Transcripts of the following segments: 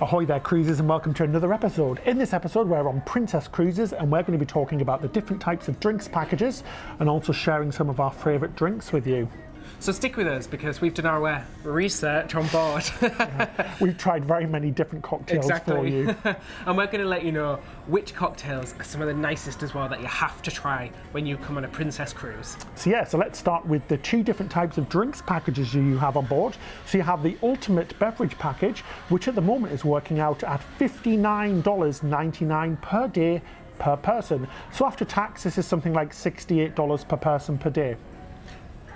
Ahoy there cruisers, and welcome to another episode. In this episode we're on Princess Cruises and we're going to be talking about the different types of drinks packages and also sharing some of our favourite drinks with you. So stick with us because we've done our research on board. We've tried very many different cocktails for you. And we're going to let you know which cocktails are some of the nicest as well that you have to try when you come on a Princess cruise. So let's start with the two different types of drinks packages you have on board. So you have the Ultimate Beverage Package, which at the moment is working out at $59.99 per day per person. So after tax, this is something like $68 per person per day.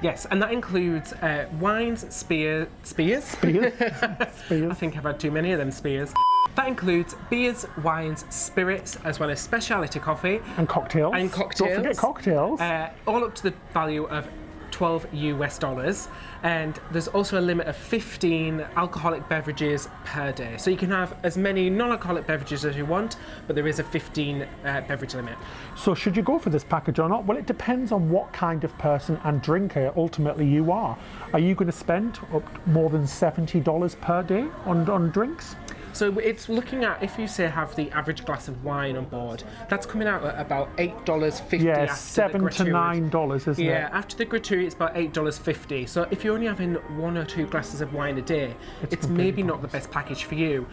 Yes, and that includes wines, spears. Spears. I think I've had too many of them spears. That includes beers, wines, spirits, as well as specialty coffee. And cocktails. And cocktails. Don't forget cocktails. All up to the value of $12 US. And there's also a limit of 15 alcoholic beverages per day. So you can have as many non-alcoholic beverages as you want, but there is a 15 beverage limit. So should you go for this package or not? Well, it depends on what kind of person and drinker ultimately you are. Are you going to spend more than $70 per day on drinks? So it's looking at, if you say have the average glass of wine on board, that's coming out at about $8.50 yeah, after $7 to $9, isn't it? Yeah, after the gratuity it's about $8.50. So if you're only having 1 or 2 glasses of wine a day, it's maybe not the best package for you.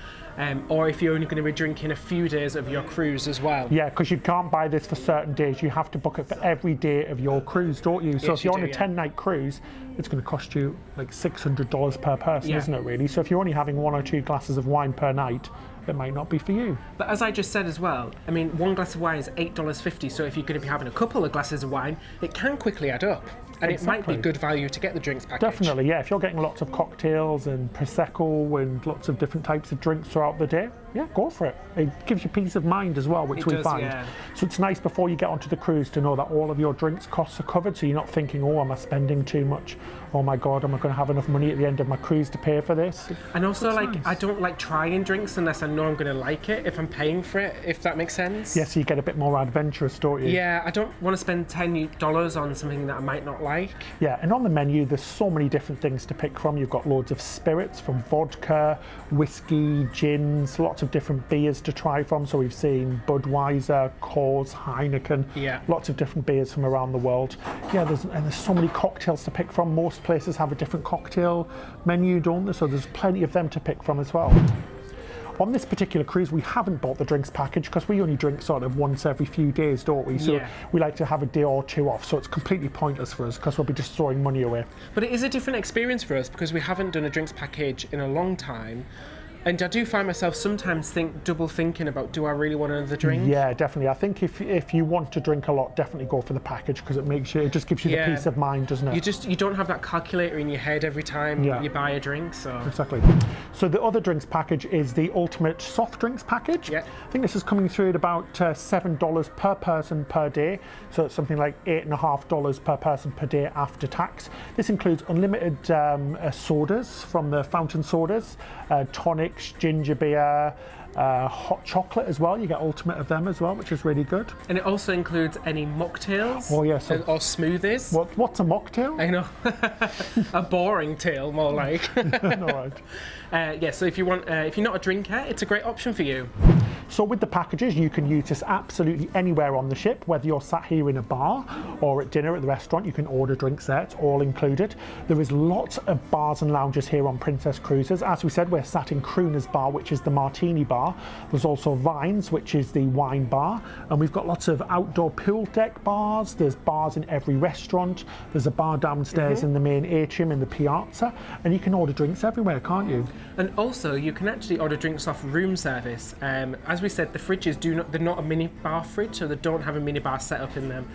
Or if you're only going to be drinking a few days of your cruise as well. Yeah, because you can't buy this for certain days. You have to book it for every day of your cruise, don't you? So yes, if you're on a 10-night cruise, it's going to cost you like $600 per person, isn't it, really? So if you're only having 1 or 2 glasses of wine per night, it might not be for you. But as I just said as well, I mean, 1 glass of wine is $8.50, so if you're going to be having a couple of glasses of wine, it can quickly add up. And It might be good value to get the drinks package. Definitely, yeah. If you're getting lots of cocktails and Prosecco and lots of different types of drinks throughout the day, yeah, go for it. It gives you peace of mind as well, which we find. Yeah. So it's nice before you get onto the cruise to know that all of your drinks costs are covered, so you're not thinking, oh, am I spending too much? Oh my God, am I going to have enough money at the end of my cruise to pay for this? And also, like, nice. I don't like trying drinks unless I know I'm going to like it, if I'm paying for it, if that makes sense. Yeah, so you get a bit more adventurous, don't you? Yeah, I don't want to spend $10 on something that I might not like. Yeah, and on the menu, there's so many different things to pick from. You've got loads of spirits, from vodka, whiskey, gins, lots of different beers to try from. So we've seen Budweiser, Coors, Heineken, lots of different beers from around the world. Yeah, there's so many cocktails to pick from. Most places have a different cocktail menu, don't they? So there's plenty of them to pick from as well. On this particular cruise, we haven't bought the drinks package because we only drink sort of once every few days, don't we? So we like to have a day or two off, so it's completely pointless for us because we'll be just throwing money away. But it is a different experience for us because we haven't done a drinks package in a long time. And I do find myself sometimes double thinking about, do I really want another drink? Yeah, definitely. I think if you want to drink a lot, definitely go for the package because it just gives you the peace of mind, doesn't it? You don't have that calculator in your head every time you buy a drink. So exactly. So the other drinks package is the Ultimate Soft Drinks Package. Yeah. I think this is coming through at about $7 per person per day. So it's something like $8.50 per person per day after tax. This includes unlimited sodas from the fountain sodas, tonics, ginger beer, hot chocolate as well. You get ultimate of them as well, which is really good. And it also includes any mocktails. Oh yes. Or smoothies. What's a mocktail? I know. A boring tail, more like. No, right. Yeah, so if you're not a drinker, it's a great option for you. So with the packages, you can use this absolutely anywhere on the ship, whether you're sat here in a bar or at dinner at the restaurant, you can order drinks there, it's all included. There is lots of bars and lounges here on Princess Cruises. As we said, we're sat in Crooner's Bar, which is the martini bar. There's also Vines, which is the wine bar. And we've got lots of outdoor pool deck bars. There's bars in every restaurant. There's a bar downstairs in the main atrium in the piazza. And you can order drinks everywhere, can't you? And also, you can actually order drinks off room service. As we said, the fridges they're not a mini bar fridge, so they don't have a mini bar set up in them.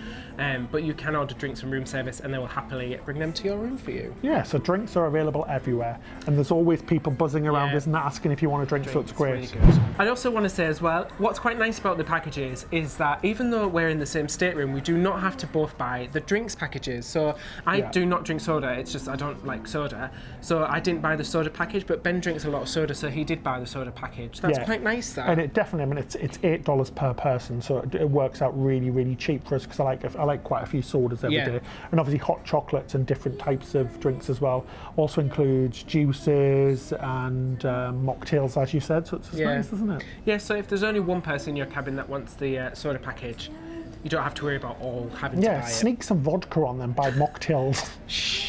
But you can order drinks from room service and they will happily bring them to your room for you. Yeah, so drinks are available everywhere. And there's always people buzzing around, isn't it, asking if you want a drink, so it's great. Really good. I also want to say as well, what's quite nice about the packages is that even though we're in the same stateroom, we do not have to both buy the drinks packages. So I do not drink soda, it's just I don't like soda. So I didn't buy the soda package, but Ben drinks a lot of soda, so he did buy the soda package. That's quite nice, that. And it definitely, I mean, it's $8 per person, so it works out really, really cheap for us, because I like quite a few sodas every day. And obviously hot chocolates and different types of drinks as well. Also includes juices and mocktails, as you said, so it's nice, isn't it? Yeah, so if there's only one person in your cabin that wants the soda package, you don't have to worry about all having to buy it. Sneak some vodka on them, buy mocktails.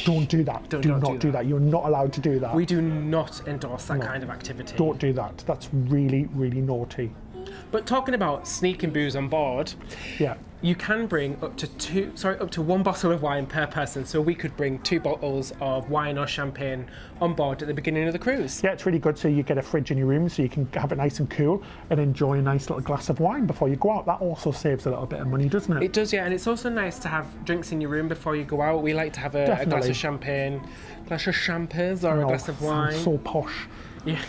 Don't do that. Do not do that. You're not allowed to do that. We do not endorse that kind of activity. Don't do that. That's really, really naughty. But talking about sneaking booze on board, you can bring up to one bottle of wine per person. So we could bring 2 bottles of wine or champagne on board at the beginning of the cruise. Yeah, it's really good. So you get a fridge in your room, so you can have it nice and cool and enjoy a nice little glass of wine before you go out. That also saves a little bit of money, doesn't it? It does, yeah. And it's also nice to have drinks in your room before you go out. We like to have a glass of champagne, or a glass of wine. So posh. Yeah.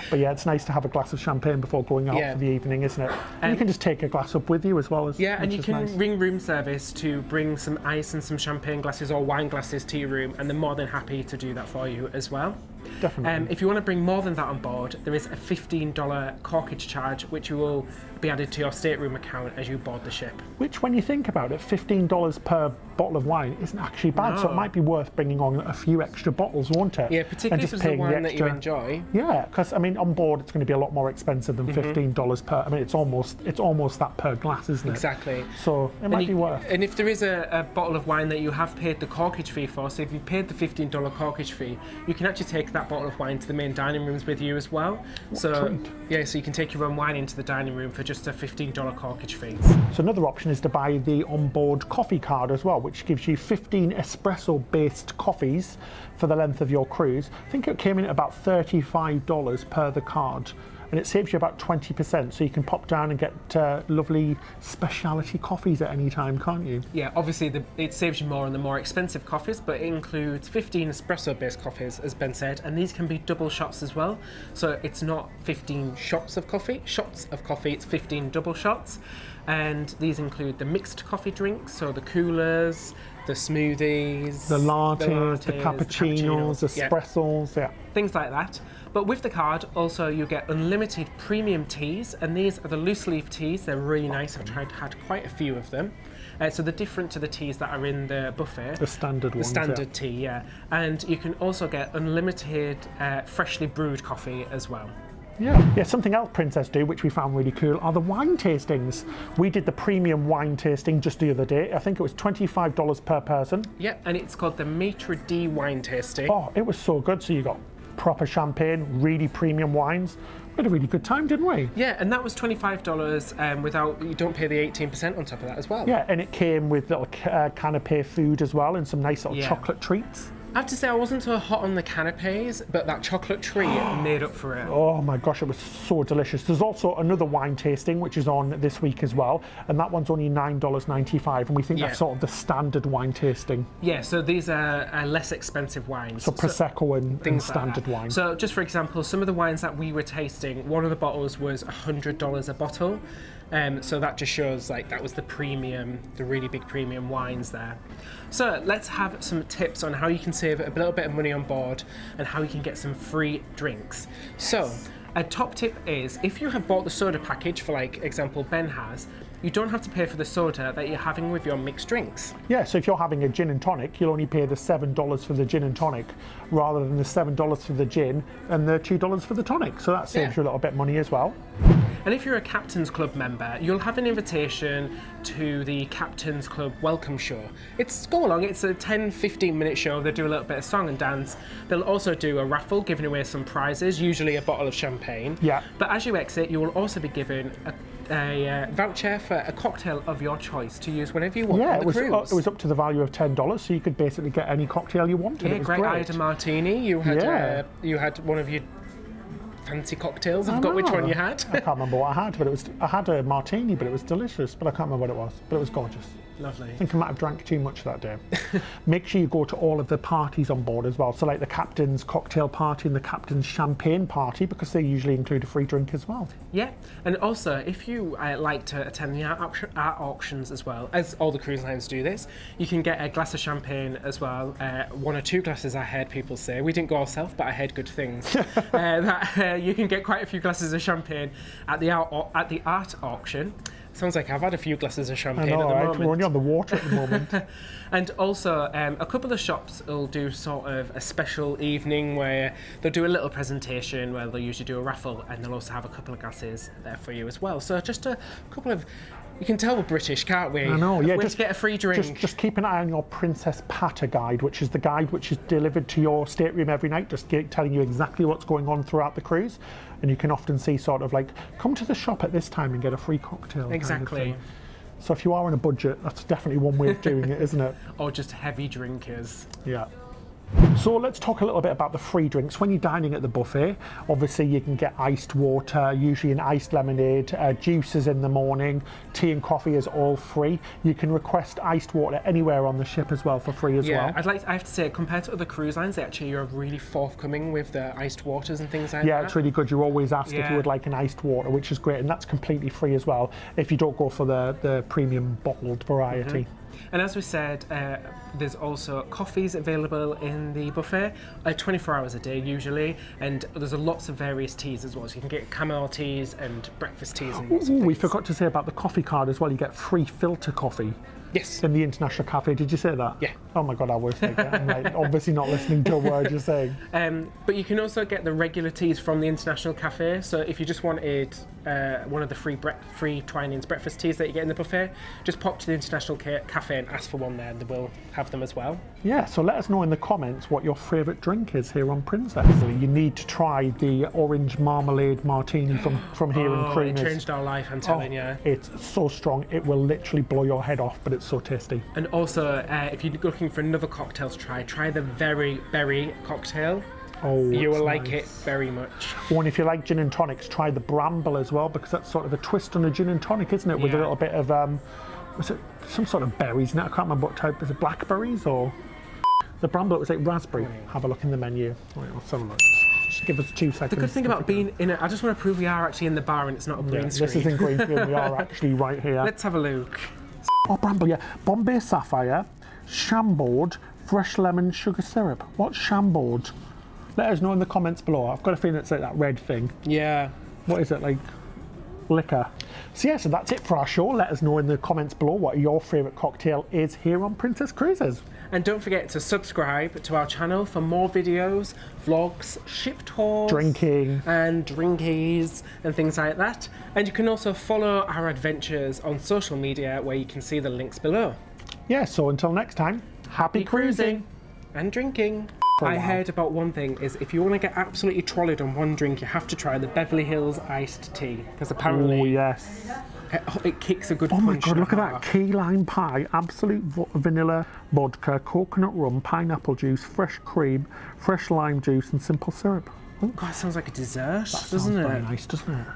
But yeah, it's nice to have a glass of champagne before going out for the evening, isn't it? And you can just take a glass up with you as well. And you can ring room service to bring some ice and some champagne glasses or wine glasses to your room, and they're more than happy to do that for you as well. Definitely. If you want to bring more than that on board, there is a $15 corkage charge, which will be added to your stateroom account as you board the ship. Which, when you think about it, $15 per bottle of wine isn't actually bad, so it might be worth bringing on a few extra bottles, won't it? Yeah, particularly if it's the wine that you enjoy. Yeah, because I mean, on board it's going to be a lot more expensive than $15 per. I mean, it's almost that per glass, isn't it? Exactly. So it might be worth. And if there is a bottle of wine that you have paid the corkage fee for, so if you paid the $15 corkage fee, you can actually take that bottle of wine to the main dining rooms with you as well. So you can take your own wine into the dining room for just a $15 corkage fee. So another option is to buy the onboard coffee card as well, which gives you 15 espresso-based coffees for the length of your cruise. I think it came in at about $35 per the card, and it saves you about 20%, so you can pop down and get lovely specialty coffees at any time, can't you? Yeah, obviously it saves you more on the more expensive coffees, but it includes 15 espresso-based coffees, as Ben said, and these can be double shots as well. So it's not 15 shots of coffee, it's 15 double shots. And these include the mixed coffee drinks, so the coolers, the smoothies, the lattes, the cappuccinos, the espressos, things like that. But with the card, also you get unlimited premium teas, and these are the loose leaf teas. They're really nice. I've had quite a few of them. So they're different to the teas that are in the buffet. The standard ones. The standard tea, yeah. And you can also get unlimited freshly brewed coffee as well. Yeah, something else Princess do, which we found really cool, are the wine tastings. We did the premium wine tasting just the other day. I think it was $25 per person. Yeah, and it's called the Maitre D wine tasting. Oh, it was so good. So you got proper champagne, really premium wines. We had a really good time, didn't we? Yeah, and that was $25 without, you don't pay the 18% on top of that as well. Yeah, and it came with little canapé food as well and some nice little chocolate treats. I have to say I wasn't so hot on the canapes, but that chocolate treat made up for it. Oh my gosh, it was so delicious. There's also another wine tasting which is on this week as well, and that one's only $9.95, and we think that's sort of the standard wine tasting. Yeah, so these are less expensive wines. So Prosecco and standard wine. So just for example, some of the wines that we were tasting, one of the bottles was $100 a bottle. So that just shows like that was the premium, the really big premium wines there. So let's have some tips on how you can save a little bit of money on board and how you can get some free drinks. So a top tip is if you have bought the soda package, for like example Ben has, you don't have to pay for the soda that you're having with your mixed drinks. Yeah, so if you're having a gin and tonic, you'll only pay the $7 for the gin and tonic rather than the $7 for the gin and the $2 for the tonic. So that saves you a little bit of money as well. And if you're a Captain's Club member, you'll have an invitation to the Captain's Club welcome show. Go along, it's a 10-15 minute show. They do a little bit of song and dance. They'll also do a raffle, giving away some prizes, usually a bottle of champagne. Yeah. But as you exit, you will also be given a voucher for a cocktail of your choice to use whenever you want on the cruise. It was up to the value of $10, so you could basically get any cocktail you wanted. Yeah, it was great. I had a martini. You had one of your fancy cocktails. I forgot which one you had. I can't remember what I had, but I had a martini, but it was delicious. But I can't remember what it was. But it was gorgeous. Lovely. I think I might have drank too much that day. Make sure you go to all of the parties on board as well. So like the captain's cocktail party and the captain's champagne party, because they usually include a free drink as well. Yeah, and also if you like to attend the art auctions as well, as all the cruise lines do this, you can get a glass of champagne as well. 1 or 2 glasses, I heard people say. We didn't go ourselves, but I heard good things. That you can get quite a few glasses of champagne at the art auction. Sounds like I've had a few glasses of champagne at the moment. We're only on the water at the moment. And also, a couple of shops will do sort of a special evening where they'll do a little presentation where they'll usually do a raffle, and they'll also have a couple of glasses there for you as well. So just a couple of... You can tell we're British, can't we? I know, yeah. Just get a free drink. Just keep an eye on your Princess Patter guide, which is the guide which is delivered to your stateroom every night, just telling you exactly what's going on throughout the cruise. And you can often see sort of like, come to the shop at this time and get a free cocktail. Exactly. Kind of thing. So if you are on a budget, that's definitely one way of doing it, isn't it? Or just heavy drinkers. Yeah. So let's talk a little bit about the free drinks. When you're dining at the buffet, obviously you can get iced water, usually an iced lemonade, juices in the morning, tea and coffee is all free. You can request iced water anywhere on the ship as well for free as well. Yeah, I have to say, compared to other cruise lines, they actually are really forthcoming with the iced waters and things like that. Yeah, it's really good. You're always asked if you would like an iced water, which is great, and that's completely free as well if you don't go for the premium bottled variety. And as we said, there's also coffees available in the buffet, 24 hours a day usually, and there's lots of various teas as well. So you can get chamomile teas and breakfast teas and lots of things. We forgot to say about the coffee card as well. You get free filter coffee. Yes. In the International Cafe. Did you say that? Yeah. Oh my God, I was thinking. I'm like, obviously not listening to a word you're saying. But you can also get the regular teas from the International Cafe. So if you just wanted one of the free Twinings breakfast teas that you get in the buffet, just pop to the International Cafe and ask for one there, and they will have them as well. Yeah, so let us know in the comments what your favourite drink is here on Princess. You need to try the orange marmalade martini from here in Crooners. It changed our life, I'm telling you. It's so strong, it will literally blow your head off, but it's so tasty. And also, if you're looking for another cocktail to try the Very Berry cocktail. Oh, you will like it very much. Oh, and if you like gin and tonics, try the Bramble as well, because that's sort of a twist on a gin and tonic, isn't it? With a little bit of, was it some sort of berries? Now I can't remember what type. Is it blackberries or the Bramble? It was like raspberry. Have a look in the menu. Right, let's have a look. Just give us 2 seconds. The good thing about being in it, I just want to prove we are actually in the bar and it's not a green screen. This isn't green screen. We are actually right here. Let's have a look. Oh, Bramble, yeah. Bombay Sapphire, Chambord, fresh lemon sugar syrup. What's Chambord? Let us know in the comments below. I've got a feeling it's like that red thing. Yeah. What is it, like liquor? So yeah, so that's it for our show. Let us know in the comments below what your favourite cocktail is here on Princess Cruises. And don't forget to subscribe to our channel for more videos, vlogs, ship tours, drinking and drinkies and things like that. And you can also follow our adventures on social media where you can see the links below. Yeah, so until next time, happy cruising and drinking. I heard about one thing is if you want to get absolutely trolleyed on one drink, you have to try the Beverly Hills iced tea, because apparently it kicks a good punch. Oh my God, look at that key lime pie, absolute vanilla vodka, coconut rum, pineapple juice, fresh cream, fresh lime juice and simple syrup. Oh God, it sounds like a dessert, That doesn't sounds it? very nice, doesn't it?